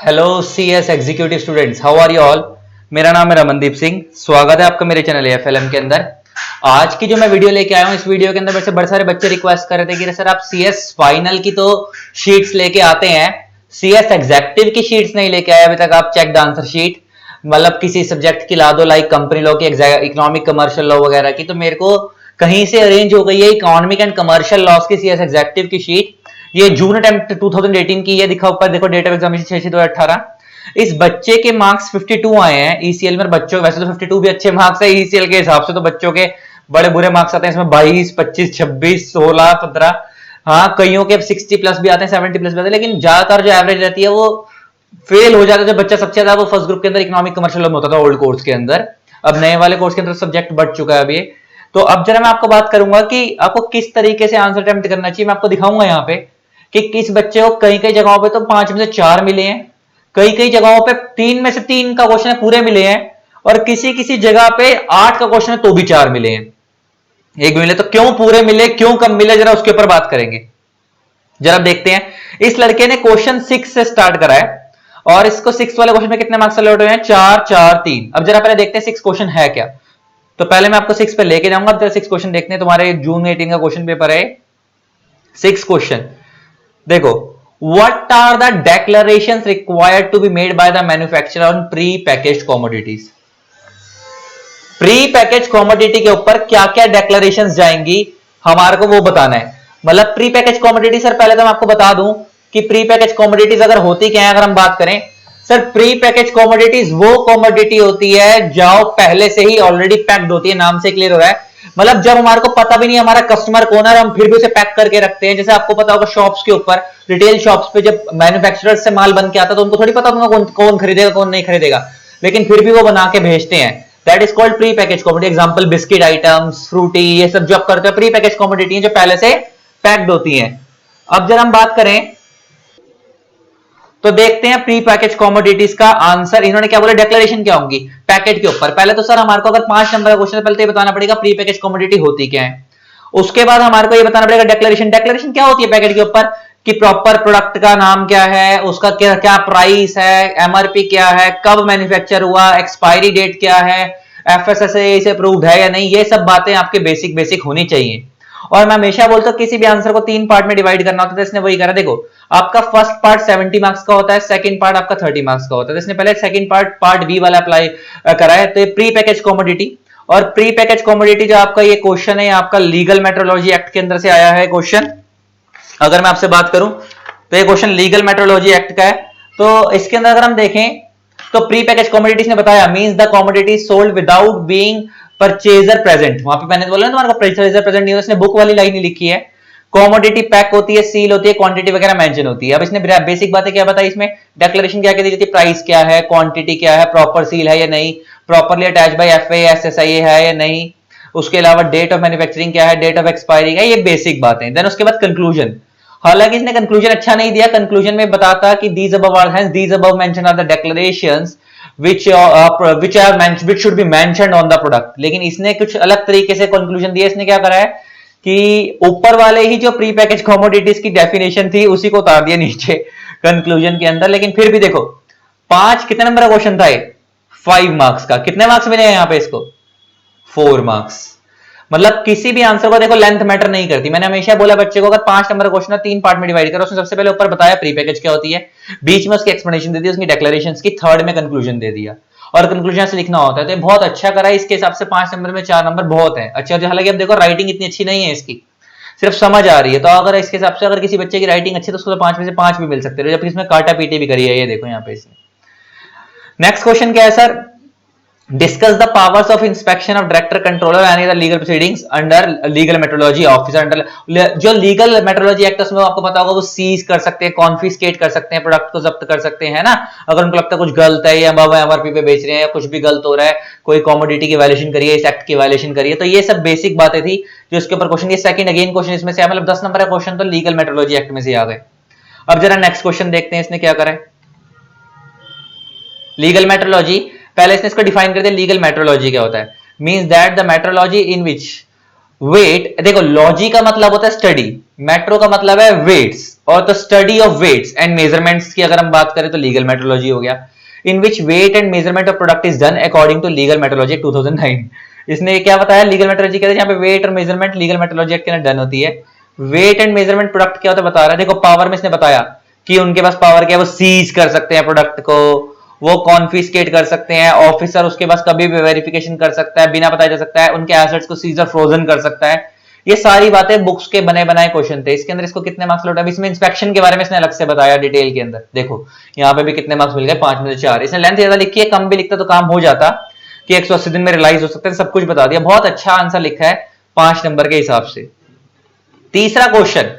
Hello CS executive students, how are you all. मेरा नाम है रमनदीप सिंह। स्वागत है आपका मेरे चैनल एफएलएम के अंदर। आज की जो मैं वीडियो लेके आया हूँ, इस वीडियो के अंदर मेरे से बड़े सारे बच्चे रिक्वेस्ट कर रहे थे कि सर आप सीएस फाइनल की तो शीट्स लेके आते हैं, सीएस एग्जेक्टिव की शीट्स नहीं लेके आए अभी तक। आप चेक द आंसर शीट, मतलब किसी सब्जेक्ट की ला दो, लाइक कंपनी लॉ की, इकोनॉमिक कमर्शियल लॉ वगैरह की। तो मेरे को कहीं से अरेंज हो गई है इकोनॉमिक एंड कमर्शियल लॉस की सीएस एग्जेक्टिव की शीट। ये जून अटेम्प्ट 2018 की है। दिखा ऊपर देखो, डेट ऑफ एग्जामिनेशन 6/2018। इस बच्चे के मार्क्स 52 आए हैं ईसीएल में। बच्चों वैसे तो 52 भी अच्छे मार्क्स है ईसीएल के हिसाब से, तो बच्चों के बड़े बुरे मार्क्स आते हैं इसमें 22, 25, 26, 16, 15। हाँ, कईयों के 60 प्लस भी आते हैं, 70 प्लस भी आते हैं, लेकिन ज्यादातर जो एवरेज रहती है वो फेल हो जाता है। जो बच्चा सबसे ज्यादा वो फर्स्ट ग्रुप के अंदर इकोनॉमिक कमर्शियल में होता था ओल्ड कोर्स के अंदर। अब नए वाले कोर्स के अंदर सब्जेक्ट बढ़ चुका है अभी। तो अब जरा मैं आपको बात करूंगा कि आपको किस तरीके से आंसर अटेम्प्ट करना चाहिए। मैं आपको दिखाऊंगा यहाँ पे कि किस बच्चे को कई कई जगहों पे तो 5 में से 4 मिले हैं, कई कई जगहों पे 3 में से 3 का क्वेश्चन पूरे मिले हैं, और किसी किसी जगह पे 8 का क्वेश्चन है तो भी 4 मिले हैं, एक भी मिले। तो क्यों पूरे मिले, क्यों कम मिले, जरा उसके ऊपर बात करेंगे। जरा देखते हैं। इस लड़के ने क्वेश्चन 6 से स्टार्ट करा है और इसको 6 वाले क्वेश्चन में कितने मार्क्स अलॉट हुए हैं? 4, 4, 3। अब जरा पहले देखते हैं 6 क्वेश्चन है क्या। तो पहले मैं आपको 6 पे लेके जाऊंगा। अब जरा 6 क्वेश्चन देखते हैं। तुम्हारे जून 18 का क्वेश्चन पेपर है 6 क्वेश्चन। देखो, what are the declarations required to be made by the manufacturer on pre-packaged commodities? Pre-package commodity के ऊपर क्या क्या डेक्लरेशंस जाएंगी हमारे को वो बताना है। मतलब प्री पैकेज कॉमोडिटी, सर पहले तो मैं आपको बता दूं कि प्री पैकेज कॉमोडिटीज अगर होती क्या है। अगर हम बात करें सर, प्री पैकेज कॉमोडिटीज वो कॉमोडिटी होती है जो पहले से ही ऑलरेडी पैक्ड होती है। नाम से क्लियर हो रहा है, मतलब जब हमारे को पता भी नहीं हमारा कस्टमर कौन है, हम फिर भी उसे पैक करके रखते हैं। जैसे आपको पता होगा शॉप्स के ऊपर, रिटेल शॉप्स पे जब मैन्युफैक्चरर से माल बन के आता तो उनको थोड़ी पता होगा कौन खरीदेगा कौन नहीं खरीदेगा, लेकिन फिर भी वो बना के भेजते हैं। That is called pre package commodity. Example biscuit items, Frooti, ये सब जो आप करते हो प्री पैकेज कॉमोडिटी है, जो पहले से पैक्ड होती हैं। अब जरा हम बात करें तो देखते हैं प्री पैकेज कॉमोडिटीज का आंसर। इन्होंने क्या बोला, डिक्लेरेशन क्या होंगी पैकेट के ऊपर। पहले तो सर हमारे को अगर 5 नंबर का क्वेश्चन है, पहले तो ये बताना पड़ेगा प्री पैकेज कॉमोडिटी होती क्या है। उसके बाद हमारे को ये बताना पड़ेगा डिक्लेरेशन। डिक्लेरेशन क्या होती है पैकेट के ऊपर, कि प्रॉपर प्रोडक्ट का नाम क्या है, उसका क्या क्या प्राइस है, एमआरपी क्या है, कब मैन्युफैक्चर हुआ, एक्सपायरी डेट क्या है, एफएसएसए से अप्रूव्ड है या नहीं। ये सब बातें आपके बेसिक बेसिक होनी चाहिए। और मैं हमेशा बोलता हूं किसी भी आंसर को 3 पार्ट में डिवाइड करना होता है, इसने वही करा। देखो, आपका फर्स्ट पार्ट 70 मार्क्स का होता है, सेकंड पार्ट आपका 30 मार्क्स का होता है। इसने पहले सेकंड पार्ट बी वाला अप्लाई करा है। तो ये प्री पैकेज कॉमोडिटी, और प्री पैकेज कॉमोडिटी जो आपका ये क्वेश्चन है, आपका लीगल मेट्रोलॉजी एक्ट के अंदर से आया है क्वेश्चन। अगर मैं आपसे बात करूं तो ये क्वेश्चन लीगल मेट्रोलॉजी एक्ट का है। तो इसके अंदर अगर हम देखें तो प्री पैकेज कॉमोडिटीज ने बताया means the commodity sold without being purchaser present. वहां पे मैंने बोला ना तुम्हारे को परचेजर प्रेजेंट नहीं है, इसने बुक वाली लाइन ही लिखी है। कॉमोडिटी पैक होती है, सील होती है, क्वांटिटी वगैरह मेंशन होती है। अब इसने बेसिक बातें क्या बताई इसमें, डिक्लेरेशन क्या क्या दी जाती है, प्राइस क्या है, क्वांटिटी क्या है, प्रॉपर सील है या नहीं, प्रॉपरली अटैच्ड बाय एफएएसएसआई है या नहीं, उसके अलावा डेट ऑफ मैन्युफैक्चरिंग क्या है, डेट ऑफ एक्सपायरी है, ये बेसिक बातें। देन उसके बाद कंक्लूजन। हालांकि इसने कंक्लूजन अच्छा नहीं दिया। कंक्लूजन में बताता कि these above are hence these above mentioned are the declarations which should be mentioned on the product। लेकिन इसने कुछ अलग तरीके से कंक्लूजन दिया। इसने क्या करा है कि ऊपर वाले ही जो प्री पैकेज कमोडिटीज की डेफिनेशन थी उसी को उतार दिया नीचे कंक्लूजन के अंदर। लेकिन फिर भी देखो, 5 कितने नंबर का क्वेश्चन था, 5 मार्क्स का। कितने मार्क्स मिले हैं यहाँ पे इसको, 4 मार्क्स। मतलब किसी भी आंसर को देखो लेंथ मैटर नहीं करती। मैंने हमेशा बोला बच्चे को अगर 5 नंबर का क्वेश्चन है 3 पार्ट में डिवाइड करो। उसने सबसे पहले ऊपर बताया प्री पैकेज क्या होती है, बीच में उसकी एक्सप्लेनेशन दे दी, उसकी डिक्लेरेशंस की, थर्ड में कंक्लूजन दे दिया, और कंक्लूजन से लिखना होता है। तो बहुत अच्छा करा इसके हिसाब से। 5 नंबर में 4 नंबर बहुत है अच्छा। हालांकि अब देखो राइटिंग इतनी अच्छी नहीं है इसकी, सिर्फ समझ आ रही है। तो अगर इसके हिसाब से अगर किसी बच्चे की राइटिंग अच्छी है तो उसको 5 में से 5 भी मिल सकते हैं, जबकि इसमें काटा पीटी भी करी है। ये देखो यहाँ पे इसने। नेक्स्ट क्वेश्चन क्या है sir, discuss the powers of inspection of director controller and the legal proceedings under legal metrology officer under जो legal metrology act है उसमें आपको पता होगा वो सीज कर सकते हैं, कॉन्फिस्केट कर सकते हैं, प्रोडक्ट को जब्त कर सकते हैं ना। अगर उनको लगता है कुछ गलत है या एमआरपी पे बेच रहे हैं या कुछ भी गलत हो रहा है, कोई कॉमोडिटी की वायलेशन करिए, इस एक्ट की वायलेशन करिए। तो ये सब बेसिक बातें थी जो इसके ऊपर क्वेश्चन। ये सेकंड अगेन क्वेश्चन इसमें से, मतलब 10 नंबर का क्वेश्चन तो लीगल मेट्रोलॉजी एक्ट में से आ गए। अब जरा नेक्स्ट क्वेश्चन देखते हैं इसने क्या करा है। लीगल मेट्रोलॉजी, पहले इसने इसको डिफाइन कर दिया। लीगल मेट्रोलॉजी क्या होता है, means that the metrology in which weight. देखो लॉजी का मतलब होता है स्टडी, मेट्रो का मतलब है वेट्स। और तो study of weights and measurements की अगर हम बात करें तो लीगल मेट्रोलॉजी हो गया, in which weight and measurement of product is done according to legal metrology 2009। इसने क्या बताया, लीगल मेट्रोलॉजी कहते हैं जहां पे वेट और मेजरमेंट लीगल मेट्रोलॉजी के अंदर डन होती है। वेट एंड मेजरमेंट प्रोडक्ट क्या होता है बता रहा है। देखो पावर में इसने बताया कि उनके पास पावर क्या है, वो सीज कर सकते हैं प्रोडक्ट को, वो कॉन्फिस्केट कर सकते हैं, ऑफिसर उसके पास कभी भी वेरिफिकेशन कर सकता है, बिना बताया जा सकता है, उनके एसेट्स को सीज और फ्रोजन कर सकता है। ये सारी बातें बुक्स के बने बनाए क्वेश्चन थे। इसके अंदर इसको कितने मार्क्स लौटा, इसमें इंस्पेक्शन के बारे में इसने अलग से बताया डिटेल के अंदर। देखो यहाँ पे भी कितने मार्क्स मिल गए, 5 में से 4। इसने लेंथ ज्यादा लिखी है, कम भी लिखता तो काम हो जाता कि 180 दिन में रिलाइज हो सकते हैं, सब कुछ बता दिया। बहुत अच्छा आंसर लिखा है 5 नंबर के हिसाब से। तीसरा क्वेश्चन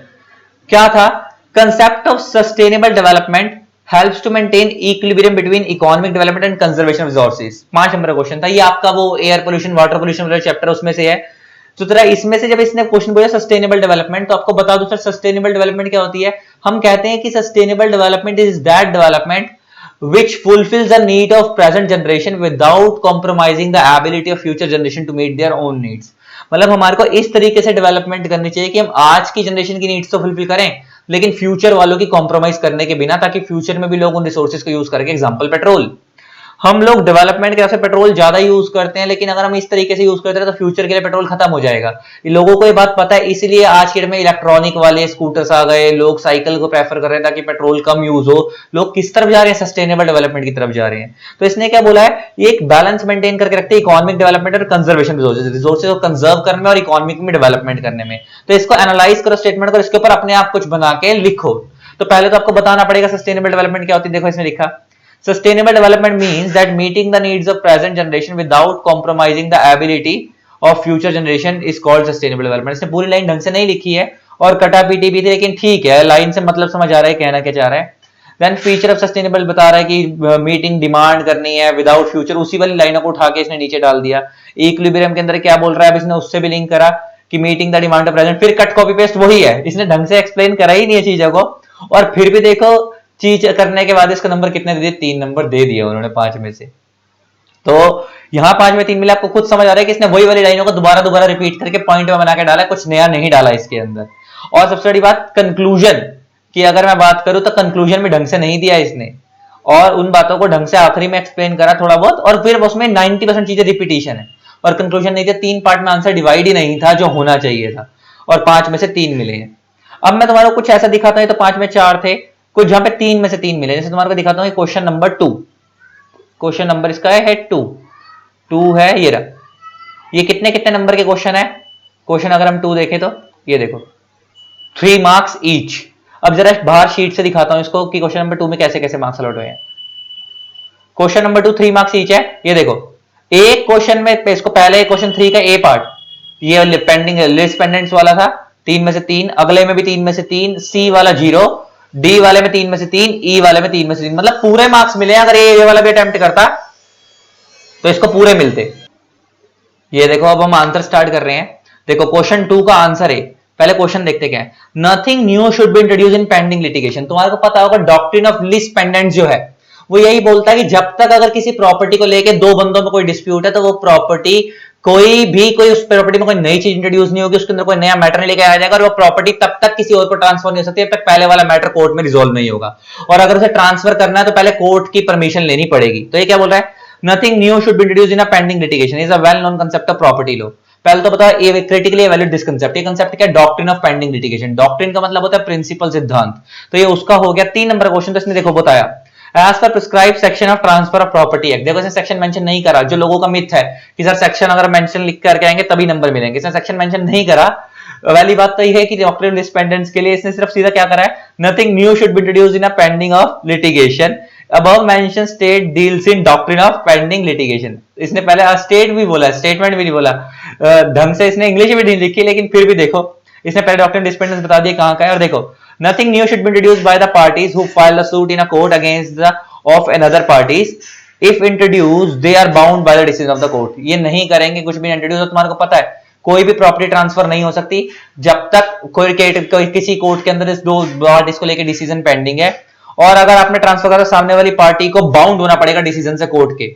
क्या था, concept of sustainable development helps to maintain equilibrium between economic development and conservation of resources. 5 number का क्वेश्चन था ये आपका, वो एयर पोल्यूशन वाटर पोल्यूशन वाला चैप्टर उसमें से है। तो तेरा इसमें से जब इसने क्वेश्चन पूछा सस्टेनेबल डेवलपमेंट, तो आपको बता दूं सर सस्टेनेबल डेवलपमेंट क्या होती है। हम कहते हैं कि sustainable development is that development which fulfills the need of present generation without compromising the ability of future generation to meet their own needs। मतलब हमारे को इस तरीके से डेवलपमेंट करनी चाहिए कि हम आज की जनरेशन की नीड्स तो फुलफिल करें लेकिन फ्यूचर वालों की कॉम्प्रोमाइज करने के बिना, ताकि फ्यूचर में भी लोग उन रिसोर्सेज को यूज करके, एग्जांपल पेट्रोल, हम लोग डेवलपमेंट के हिसाब से पेट्रोल ज्यादा यूज करते हैं, लेकिन अगर हम इस तरीके से यूज करते हैं तो फ्यूचर के लिए पेट्रोल खत्म हो जाएगा। लोगों को ये बात पता है, इसीलिए आज के डेट में इलेक्ट्रॉनिक वाले स्कूटर्स आ गए, लोग साइकिल को प्रेफर कर रहे हैं ताकि पेट्रोल कम यूज हो। लोग किस तरफ जा रहे हैं, सस्टेनेबल डेवलपमेंट की तरफ जा रहे हैं। तो इसने क्या बोला है, ये एक बैलेंस मेंटेन करके रखते हैं इकोनॉमिक डेवलपमेंट और कंजर्वेशन रिसोर्सेज को कंजर्व करने में और इकोनॉमिक में डेवलपमेंट करने में। तो इसको एनालाइज करो स्टेटमेंट को, इसके ऊपर अपने आप कुछ बना के लिखो। तो पहले तो आपको बताना पड़ेगा सस्टेनेबल डेवलपमेंट क्या होती है। देखो इसमें लिखा, sustainable development means that meeting the needs of present generation without compromising the ability of future generation is called sustainable development। इसने पूरी लाइन ढंग से नहीं लिखी है और कटा पीटी भी थी, लेकिन ठीक है लाइन से मतलब समझ आ रहा है कहना क्या चाह रहा है। देन फीचर ऑफ सस्टेनेबल बता रहा है कि मीटिंग डिमांड करनी है विदाउट फ्यूचर, उसी वाली लाइनों को उठा के इसने नीचे डाल दिया। इक्विलिब्रियम के अंदर क्या बोल रहा है, अब इसने उससे भी लिंक करा कि meeting the demand of present, फिर कट कॉपी पेस्ट वही है, इसने ढंग से एक्सप्लेन करा ही नहीं है चीजों को। और फिर भी देखो चीज करने के बाद इसका नंबर कितने दे दिए, 3 नंबर दे दिए उन्होंने 5 में से। तो यहां 5 में 3 मिले, आपको खुद समझ आ रहा है कि इसने वही वाली लाइनों को दोबारा रिपीट करके पॉइंट में बना के डाला, कुछ नया नहीं डाला इसके अंदर। और सबसे बड़ी बात कंक्लूजन की अगर मैं बात करूं तो कंक्लूजन में ढंग से नहीं दिया इसने, और उन बातों को ढंग से आखिरी में एक्सप्लेन करा थोड़ा बहुत, और फिर उसमें 90% चीजें रिपीटिशन है और कंक्लूजन नहीं दिया। 3 पार्ट में आंसर डिवाइड ही नहीं था जो होना चाहिए था, और 5 में से 3 मिले हैं। अब मैं तुम्हारा कुछ ऐसा दिखाता हूं, तो 5 में 4 थे, कुछ जहां पे 3 में से 3 मिले। जैसे तुम्हारे को दिखाता हूं क्वेश्चन नंबर 2, क्वेश्चन नंबर इसका है 2 है ये रहा। ये कितने कितने नंबर के क्वेश्चन है, क्वेश्चन अगर हम 2 देखें तो ये देखो 3 मार्क्स ईच। अब जरा बाहर शीट से दिखाता हूं इसको कि क्वेश्चन नंबर 2 में कैसे कैसे मार्क्स अलॉट हुए हैं। क्वेश्चन नंबर 2 3 मार्क्स ईच है। ये देखो एक क्वेश्चन में इसको पहले क्वेश्चन 3 का ए पार्ट, ये पेंडिंग लिस्ट पेंडेंट्स वाला था, 3 में से 3, अगले में भी 3 में से 3, सी वाला 0, डी वाले में 3 में से 3, ई वाले में 3 में से 3, मतलब पूरे मार्क्स मिले। अगर ये वाला भी अटेम्प्ट करता तो इसको पूरे मिलते। ये देखो अब हम आंसर स्टार्ट कर रहे हैं। देखो क्वेश्चन 2 का आंसर है, पहले क्वेश्चन देखते क्या है। Nothing new should be introduce in pending litigation. तुम्हारे को पता होगा डॉक्ट्रिन ऑफ लीस्ट पेंडेंट्स जो है वो यही बोलता है कि जब तक अगर किसी प्रॉपर्टी को लेके 2 बंदों में कोई डिस्प्यूट है तो वो प्रॉपर्टी कोई उस प्रॉपर्टी में कोई नई चीज इंट्रोड्यूस नहीं होगी, उसके अंदर कोई नया मैटर नहीं लेके आया जाएगा, और वो प्रॉपर्टी तब तक किसी और को ट्रांसफर नहीं हो सकती जब तक पहले वाला मैटर कोर्ट में रिजोल्व नहीं होगा। और अगर उसे ट्रांसफर करना है तो पहले कोर्ट की परमिशन लेनी पड़ेगी। तो ये क्या बोल रहा है, nothing new should be introduce in a pending litigation is a well known concept of property law. पहले तो बताओ ये क्रिटिकली वैलिड दिस कांसेप्ट। ये कांसेप्ट क्या है, doctrine of pending litigation. Doctrine का मतलब होता है प्रिंसिपल, सिद्धांत। तो ये उसका हो गया। 3 नंबर क्वेश्चन तो इसने देखो बताया, as per prescribe section of transfer of property act. देखो इसने सेक्शन मेंशन नहीं करा, जो लोगों का मिथ है कि सर सेक्शन अगर मेंशन लिख करके आएंगे तभी नंबर मिलेंगे, इसने सेक्शन मेंशन नहीं करा। वाली बात तो ये है कि डॉक्ट्रिन ऑफ पेंडेंट्स के लिए इसने सिर्फ सीधा क्या करा है, nothing new should be introduced in a pending of litigation. above mentioned state deals in doctrine of pending litigation। इसने पहले स्टेट भी बोला, स्टेटमेंट भी नहीं बोला, ढंग से इसने इंग्लिश भी नहीं लिखी, लेकिन फिर भी देखो इसने पहले डॉक्ट्रिन डिपेंडेंस बता दिया कहां का है। और देखो nothing new should be introduced by the parties who file a suit in a court against the of another parties if introduced they are bound by the decision of the court। ये नहीं करेंगे कुछ भी introduce. तो तुम्हारे को पता है कोई भी प्रॉपर्टी ट्रांसफर नहीं हो सकती जब तक कोई किसी कोर्ट के अंदर इस 2 पार्टीज को लेकर डिसीजन पेंडिंग है। और अगर आपने ट्रांसफर करा सामने वाली पार्टी को बाउंड होना पड़ेगा डिसीजन से कोर्ट के।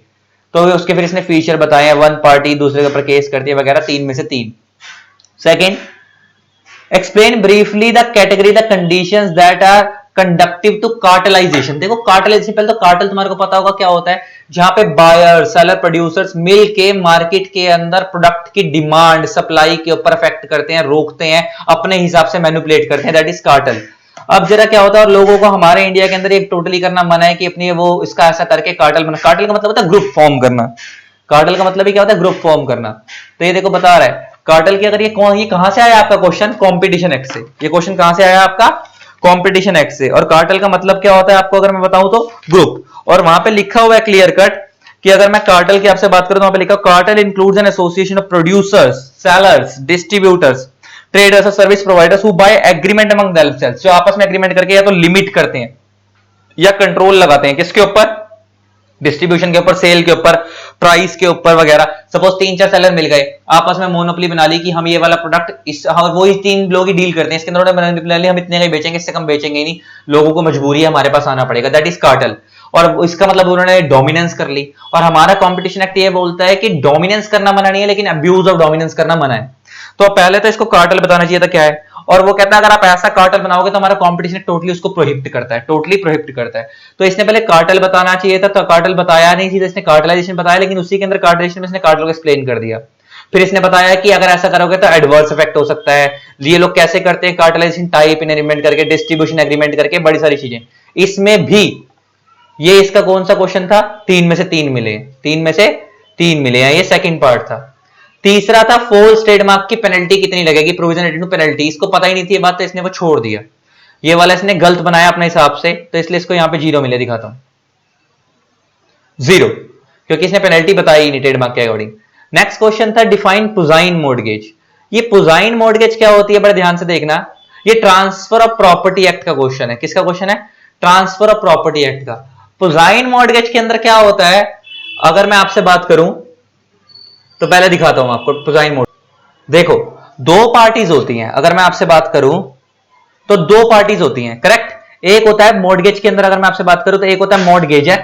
तो उसके फिर इसने फीचर बताए हैं, 1 पार्टी दूसरे के ऊपर केस करती है वगैरह, 3 में से 3। Second, explain briefly the category the conditions that are conducive to cartelization. देखो कार्टेलाइजेशन, पहले तो कार्टेल तुम्हारे को पता होगा क्या होता है, जहां पे बायर सेलर प्रोड्यूसर्स मिल के मार्केट के अंदर प्रोडक्ट की डिमांड सप्लाई के ऊपर इफेक्ट करते हैं, रोकते हैं, अपने हिसाब से मैनिपुलेट करते हैं, दैट इज कार्टेल। अब जरा क्या होता है, और लोगों को हमारे इंडिया के अंदर एक टोटली करना मना है कि अपनी वो इसका ऐसा करके कार्टेल बना। कार्टेल का मतलब होता है ग्रुप फॉर्म करना। कार्टेल का मतलब ही क्या होता है, ग्रुप फॉर्म करना। तो ये देखो बता रहा है कार्टेल की, अगर ये कहां से आया आपका क्वेश्चन, कॉम्पिटिशन एक्ट से। ये क्वेश्चन कहां से आया आपका, कॉम्पिटिशन एक्ट से। और कार्टेल का मतलब क्या होता है आपको अगर मैं बताऊं तो, ग्रुप। और वहां पे लिखा हुआ है क्लियर कट कि अगर मैं कार्टेल की आपसे बात करूं तो वहां पे लिखा cartel includes an association of producers, sellers, distributors, traders और service providers who by agreement among themselves, जो आपस में एग्रीमेंट करके या तो लिमिट करते हैं या कंट्रोल लगाते हैं, किसके ऊपर, डिस्ट्रीब्यूशन के ऊपर, सेल के ऊपर, प्राइस के ऊपर वगैरह। सपोज 3-4 सेलर मिल गए, आपस में मोनोपोली बना ली कि हम ये वाला प्रोडक्ट इस, वो ही 3 लोग ही डील करते हैं, इसके अंदर बना ली हम इतने का बेचेंगे, इससे कम बेचेंगे नहीं, लोगों को मजबूरी है हमारे पास आना पड़ेगा, दैट इज कार्टेल। और इसका मतलब उन्होंने डोमिनेंस कर ली। और हमारा कॉम्पिटिशन एक्ट ये बोलता है कि डोमिनेंस करना मना नहीं है, लेकिन अब्यूज ऑफ डोमिनेंस करना मना है। तो पहले तो इसको कार्टेल बताना चाहिए था क्या है। और वो कहता है अगर आप ऐसा कार्टेल बनाओगे तो हमारा कंपटीशन टोटली उसको प्रोहिबिट करता है, टोटली प्रोहिबिट करता है। तो इसने पहले कार्टेल बताना चाहिए था, तो कार्टेल बताया नहीं थी, तो इसने कार्टेलाइजेशन बताया, लेकिन उसी के अंदर कार्टेलाइजेशन में इसने कार्टेल को एक्सप्लेन कर दिया। फिर इसने बताया कि अगर ऐसा करोगे तो एडवर्स इफेक्ट हो सकता है। ये लोग कैसे करते हैं कार्टेलाइजेशन, टाइप इन एग्रीमेंट करके, डिस्ट्रीब्यूशन एग्रीमेंट करके, बड़ी सारी चीजें। इसमें भी ये इसका कौन सा क्वेश्चन था, 3 में से 3 मिले, 3 में से 3 मिले हैं, ये सेकंड पार्ट था। तीसरा था फॉल्स ट्रेडमार्क की पेनल्टी कितनी लगेगी, प्रोविजन रिलेटेड टू पेनल्टी। इसको पता ही नहीं थी ये बात, तो इसने वो छोड़ दिया, ये वाला इसने गलत बनाया अपने हिसाब से, तो इसलिए इसको यहां पे 0 मिले, दिखाता हूं 0, क्योंकि इसने पेनल्टी बताई ही नहीं ट्रेडमार्क के अकॉर्डिंग। नेक्स्ट क्वेश्चन था डिफाइन पुजाइन मॉर्गेज। ये पुजाइन मॉर्गेज क्या होती है, बड़े ध्यान से देखना। ये ट्रांसफर ऑफ प्रॉपर्टी एक्ट का क्वेश्चन है। किसका क्वेश्चन है, ट्रांसफर ऑफ प्रॉपर्टी एक्ट का। पुजाइन मॉर्गेज के अंदर क्या होता है, अगर मैं आपसे बात करूं तो पहले दिखाता हूं आपको पुजाइन मॉर्गेज। देखो 2 पार्टीज होती हैं, अगर मैं आपसे बात करूं तो 2 पार्टीज होती हैं, करेक्ट। एक होता है मॉर्गेज के अंदर, अगर मैं आपसे बात करूं तो एक होता है मॉर्गेजर,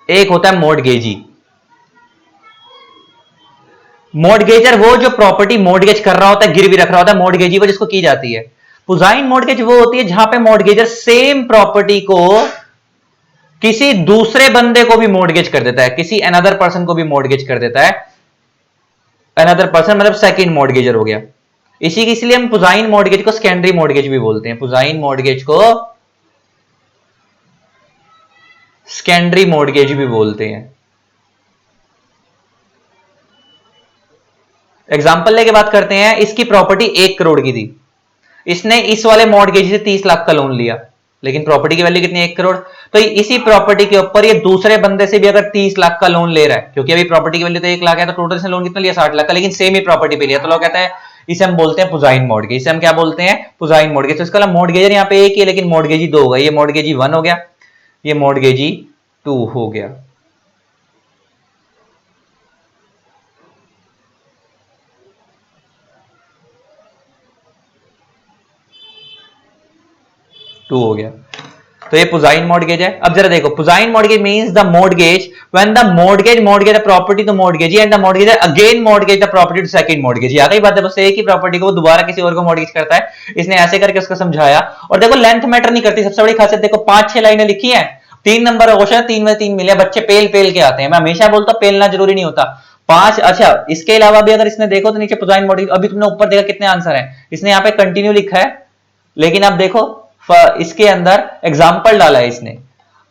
एक होता है मॉर्गेजी। मॉर्गेजर वो जो प्रॉपर्टी मॉर्गेज कर रहा होता है, गिरवी रख रहा होता है, मॉर्गेजी वो जिसको की जाती है। पुजाइन मॉर्गेज वो होती है जहां पे मॉर्गेजर सेम प्रॉपर्टी को किसी दूसरे बंदे को भी मॉर्गेज कर देता है, किसी अनदर पर्सन को भी मॉर्गेज कर देता है। अनदर पर्सन मतलब सेकंड मॉर्गेजर हो गया। इसलिए हम पुजाइन मॉर्गेज को सेकेंडरी मॉर्गेज भी बोलते हैं, पुजाइन मॉर्गेज को सेकेंडरी मॉर्गेज भी बोलते हैं। एग्जांपल लेके बात करते हैं, इसकी प्रॉपर्टी 1 करोड़ की थी, इसने इस वाले मॉर्गेज से 30 लाख का लोन लिया, लेकिन प्रॉपर्टी की वैल्यू कितनी, 1 करोड़। तो इसी प्रॉपर्टी के ऊपर ये दूसरे बंदे से भी अगर 30 लाख का लोन ले रहा है, क्योंकि अभी प्रॉपर्टी की वैल्यू तो 1 लाख है, तो टोटल इसने लोन कितना लिया, 60 लाख का, लेकिन सेम ही प्रॉपर्टी पे लिया, तो लोग कहते हैं इसे हम बोलते हैं पुजाइन मॉर्गेज। इसे हम क्या बोलते हैं, पुजाइन मॉर्गेज। तो इसका मॉर्गेजर यहाँ पे 1 ही है, लेकिन मॉर्गेजी 2 होगा। ये मॉर्गेजी 1 हो गया, ये मॉर्गेजी 2 हो गया। टू हो गया, तो ये पुजाइन मॉर्गेज है। अब जरा देखो, puisne mortgage means the mortgage when the mortgage the property to mortgagee and the mortgagor again mortgage the property to second mortgage. आ गई बात है, बस एक ही प्रॉपर्टी को वो दोबारा किसी और को मॉर्गेज करता है। इसने ऐसे करके उसको समझाया। और देखो लेंथ मैटर नहीं करती, सबसे बड़ी खासियत देखो, 5-6 लाइनें लिखी है, 3 नंबर का क्वेश्चन, 3 में 3 मिले, बच्चे पेल पेल के आते हैं। मैं हमेशा बोलता हूं पेलना जरूरी नहीं होता। 5, अच्छा इसके अलावा भी अगर इसने देखो तो नीचे पुजाइन मॉर्गेज, अभी तुमने ऊपर देखा कितने आंसर है, इसने यहाँ पे कंटिन्यू लिखा है, लेकिन अब देखो इसके अंदर एग्जाम्पल डाला है इसने।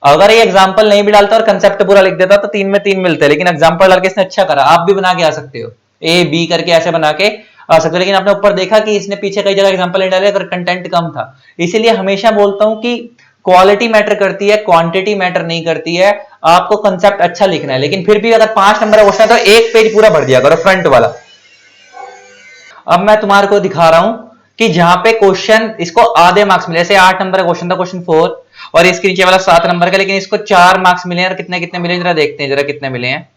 अगर ये एग्जाम्पल नहीं भी डालता और कंसेप्ट पूरा लिख देता तो 3 में 3 मिलते, लेकिन एग्जाम्पल डाल के इसने अच्छा करा। आप भी बना के आ सकते हो, ए बी करके ऐसे बना के आ सकते हो, लेकिन आपने ऊपर देखा कि इसने पीछे कई जगह एग्जाम्पल नहीं डाले, अगर कंटेंट कम था। इसीलिए हमेशा बोलता हूं कि क्वालिटी मैटर करती है, क्वांटिटी मैटर नहीं करती है। आपको कंसेप्ट अच्छा लिखना है, लेकिन फिर भी अगर 5 नंबर का क्वेश्चन है तो 1 पेज पूरा भर दिया करो, फ्रंट वाला। अब मैं तुम्हारे को दिखा रहा हूं कि जहां पे क्वेश्चन इसको आधे मार्क्स मिले, जैसे 8 नंबर का क्वेश्चन था, क्वेश्चन 4, और इसके नीचे वाला 7 नंबर का, लेकिन इसको 4 मार्क्स मिले हैं। और कितने कितने मिले जरा देखते हैं, जरा कितने मिले हैं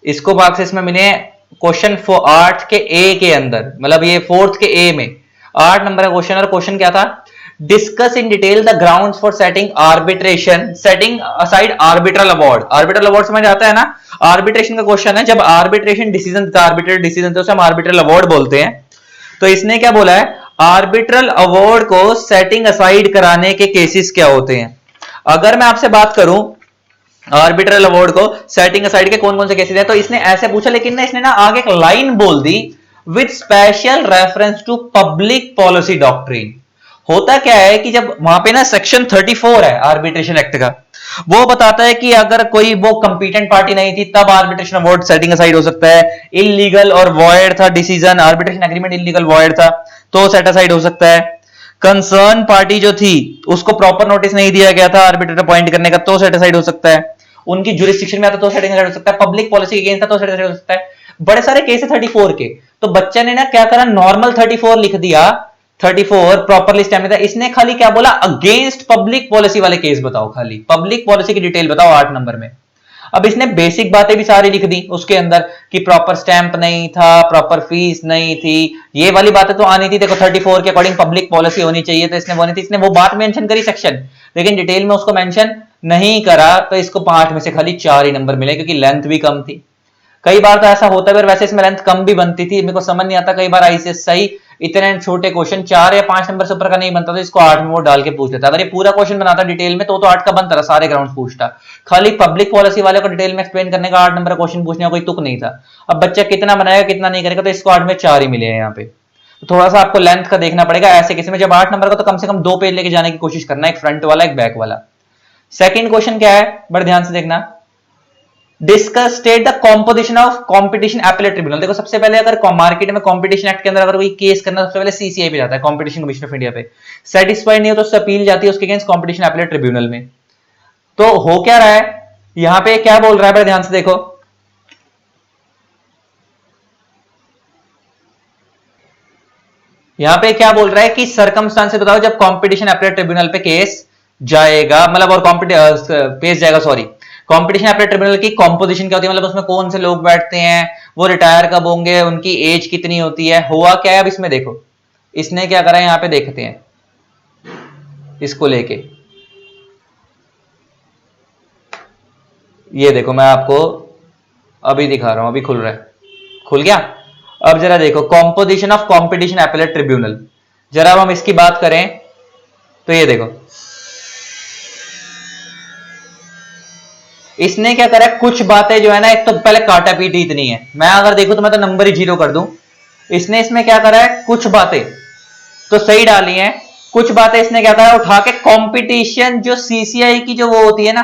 इसको मार्क्स। इसमें मिले हैं क्वेश्चन 8 के ए के अंदर, मतलब ये 4th के ए में 8 नंबर का क्वेश्चन। और क्वेश्चन क्या था, discuss in detail the grounds for setting arbitration, setting aside arbitral award. Arbitral award समझ आता है ना, आर्बिट्रेशन का क्वेश्चन है, जब आर्बिट्रेशन डिसीजन आर्बिट्रल डिसीजन तो उसे हम आर्बिट्रल अवार्ड बोलते हैं। तो इसने क्या बोला है, आर्बिट्रल अवार्ड को सेटिंग असाइड कराने के केसेस क्या होते हैं। अगर मैं आपसे बात करूं आर्बिट्रल अवार्ड को सेटिंग असाइड के कौन कौन से केसेस हैं, तो इसने ऐसे पूछा, लेकिन ना इसने ना आगे एक लाइन बोल दी, with special reference to public policy doctrine. होता क्या है कि जब वहां पे ना सेक्शन 34 है आर्बिट्रेशन एक्ट का, वो बताता है कि अगर कोई वो कंपीटेंट पार्टी नहीं थी तब आर्बिट्रेशन अवार्ड सेटिंग असाइड हो सकता है। इलीगल और वॉयड था decision, arbitration agreement illegal void था तो सेट असाइड हो सकता है। कंसर्न पार्टी जो थी उसको प्रॉपर नोटिस नहीं दिया गया था आर्बिट्रेटर अपॉइंट करने का, तो सेट असाइड हो सकता है। उनकी जुरिस्डिक्शन में आता तो सेटिंग असाइड हो सकता है। पब्लिक पॉलिसी अगेंस्ट था तो सेट असाइड हो सकता है। बड़े सारे केस है 34 के। तो बच्चा ने ना क्या करा, नॉर्मल 34 लिख दिया, 34 प्रॉपरली स्टैम्प था। इसने खाली क्या बोला, अगेंस्ट पब्लिक पॉलिसी वाले केस बताओ, खाली पब्लिक पॉलिसी की डिटेल बताओ 8 नंबर में। अब इसने बेसिक बातें भी सारी लिख दी उसके अंदर कि प्रॉपर स्टैंप नहीं था, प्रॉपर फीस नहीं थी, ये वाली बातें तो आनी थी। देखो 34 के अकॉर्डिंग पब्लिक पॉलिसी होनी चाहिए, तो इसने वो नहीं थी, इसने वो बात मेंशन करी सेक्शन, लेकिन डिटेल में उसको मेंशन नहीं करा। तो इसको 5 में से खाली 4 ही नंबर मिले, क्योंकि लेंथ भी कम थी। कई बार तो ऐसा होता है, पर वैसे इसमें लेंथ कम भी बनती थी। मेरे को समझ नहीं आता, कई बार आईसीएसई इतने छोटे क्वेश्चन 4 या 5 नंबर से ऊपर का नहीं बनता, तो इसको 8 में वो डाल के पूछ लेता। अगर ये पूरा क्वेश्चन बनाता डिटेल में तो 8 का बनता था, सारे ग्राउंड पूछता। खाली पब्लिक पॉलिसी वाले को डिटेल में एक्सप्लेन करने का 8 नंबर का क्वेश्चन पूछने का कोई तुक नहीं था। अब बच्चा कितना बनाएगा कितना नहीं करेगा, तो इसको 8 में 4 ही मिले हैं यहाँ पे। तो थोड़ा सा आपको लेंथ का देखना पड़ेगा। ऐसे किसी में जब 8 नंबर का, तो कम से कम 2 पेज लेके जाने की कोशिश करना, एक फ्रंट वाला एक बैक वाला। सेकंड क्वेश्चन क्या है, बड़े ध्यान से देखना, discuss state the composition of competition appellate tribunal. देखो सबसे पहले अगर मार्केट में कॉम्पिटिशन एक्ट के अंदर अगर कोई केस करना, सबसे पहले सीसीआई पे जाता है, कॉम्पिटिशन कमीशन ऑफ इंडिया पे। सेटिस्फाइड नहीं हो तो उससे अपील जाती है उसके अगेंस्ट कॉम्पिटिशन एपेलेट ट्रिब्यूनल में। तो हो क्या रहा है यहां पे, क्या बोल रहा है, बड़े ध्यान से देखो, यहां पे क्या बोल रहा है कि सर्कमस्टांसेस बताओ जब कॉम्पिटिशन एपेलेट ट्रिब्यूनल पे केस जाएगा, मतलब और पेश जाएगा, सॉरी, कॉम्पिटिशन एपेलेट ट्रिब्यूनल की कॉम्पोजिशन क्या होती है, मतलब उसमें कौन से लोग बैठते हैं, वो रिटायर कब होंगे, उनकी एज कितनी होती है। हुआ क्या है अब इसमें देखो, इसने क्या करा यहां पे देखते हैं इसको लेके, ये देखो मैं आपको अभी दिखा रहा हूं, अभी खुल रहा है, खुल गया। अब जरा देखो composition of competition appellate tribunal, जरा अब हम इसकी बात करें तो ये देखो इसने क्या करा, कुछ बातें जो है ना, एक तो पहले काटा पीटी इतनी है, मैं अगर देखूं तो मैं तो नंबर ही 0 कर दूं। इसने इसमें क्या करा है, कुछ बातें तो सही डाली हैं, कुछ बातें इसने क्या करा, उठा के कंपटीशन जो सीसीआई की जो वो होती है ना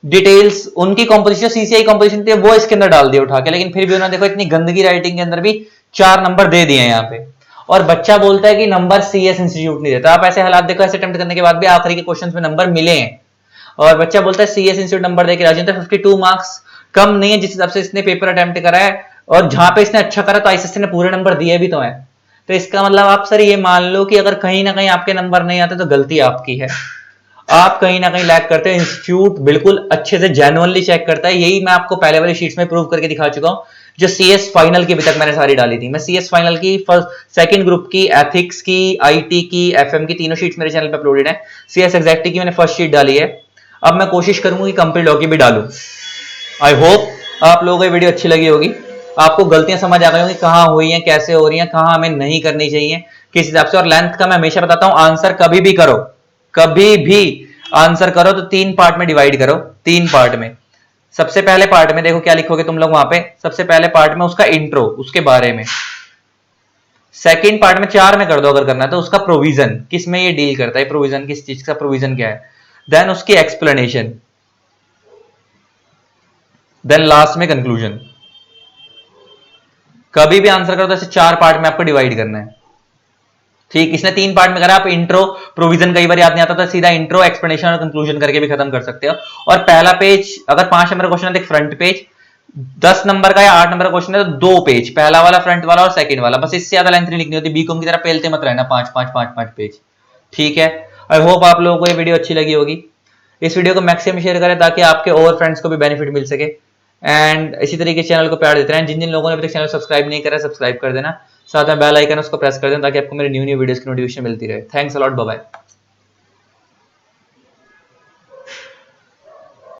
डिटेल्स, उनकी कंपोजिशन, सीसीआई कंपोजिशन थी वो इसके अंदर डाल दिया उठा के। लेकिन फिर भी उन्होंने देखो इतनी गंदगी राइटिंग के अंदर भी 4 नंबर दे दिए हैं यहाँ पे। और बच्चा बोलता है कि नंबर सीएस इंस्टीट्यूट नहीं देता। आप ऐसे हालात देखो, ऐसे अटेम्प्ट करने के बाद भी आखिरी के क्वेश्चन में नंबर मिले हैं, और बच्चा बोलता है सीएस इंस्टीट्यूट नंबर देके राजी। 52 मार्क्स कम नहीं है जिस हिसाब से इसने पेपर अटेम्प्ट करा है, और जहां पे इसने अच्छा करा तो आईसीएससी ने पूरे नंबर दिए भी तो है। तो इसका मतलब आप सर ये मान लो कि अगर कहीं ना कहीं आपके नंबर नहीं आते तो गलती आपकी है, आप कहीं ना कहीं लैग करते हैं। इंस्टीट्यूट बिल्कुल अच्छे से जेन्युइनली चेक करता है, यही मैं आपको पहले वाली शीट्स में प्रूव करके दिखा चुका हूं, जो सीएस फाइनल की अभी तक मैंने सारी डाली थी। मैं सीएस फाइनल की फर्स्ट सेकंड ग्रुप की, एथिक्स की, आईटी की, एफएम की, तीनों शीट्स मेरे चैनल पे अपलोडेड है। सीएस एग्जैक्टिव की मैंने फर्स्ट शीट डाली है, अब मैं कोशिश करूंगा कि कंप्लीट लॉ की भी डालूं। आई होप आप लोगों को ये वीडियो अच्छी लगी होगी, आपको गलतियां समझ आ गई होंगी कहां हुई हैं, कैसे हो रही हैं, कहां हमें नहीं करनी चाहिए, किस हिसाब से। और लेंथ का मैं हमेशा बताता हूं, आंसर कभी भी करो, कभी भी आंसर करो तो 3 पार्ट में डिवाइड करो, 3 पार्ट में। सबसे पहले पार्ट में देखो क्या लिखोगे तुम लोग वहां पे, सबसे पहले पार्ट में उसका इंट्रो, उसके बारे में। सेकंड पार्ट में 4 में कर दो अगर करना है तो उसका प्रोविजन, किस में ये डील करता है, प्रोविजन किस चीज का, प्रोविजन क्या है, देन उसकी एक्सप्लेनेशन, देन लास्ट में कंक्लूजन। कभी भी आंसर करो तो ऐसे 4 पार्ट में आपको डिवाइड करना है, ठीक। इसने 3 पार्ट में करा, आप इंट्रो प्रोविजन कई बार याद नहीं आता तो सीधा इंट्रो एक्सप्लेनेशन और कंक्लूजन करके भी खत्म कर सकते हो। और पहला पेज अगर 5 नंबर क्वेश्चन है तो फ्रंट पेज, 10 नंबर का या 8 नंबर का क्वेश्चन है तो 2 पेज, पहला वाला फ्रंट वाला और सेकंड वाला, बस इससे ज्यादा लेंथ नहीं लिखनी होती। बीकॉम की तरह पेलते मत रहना 5 पेज, ठीक है। आई होप आप लोगों को ये वीडियो अच्छी लगी होगी। इस वीडियो को मैक्सिमम शेयर करें ताकि आपके और फ्रेंड्स को भी बेनिफिट मिल सके, एंड इसी तरीके चैनल को प्यार देते रहें। जिन जिन लोगों ने अभी तक चैनल सब्सक्राइब नहीं करा सब्सक्राइब कर देना, साथ में बेल आइकन उसको प्रेस कर देना ताकि आपको मेरे न्यू वीडियोस की नोटिफिकेशन मिलती रहे। Thanks a lot, bye bye.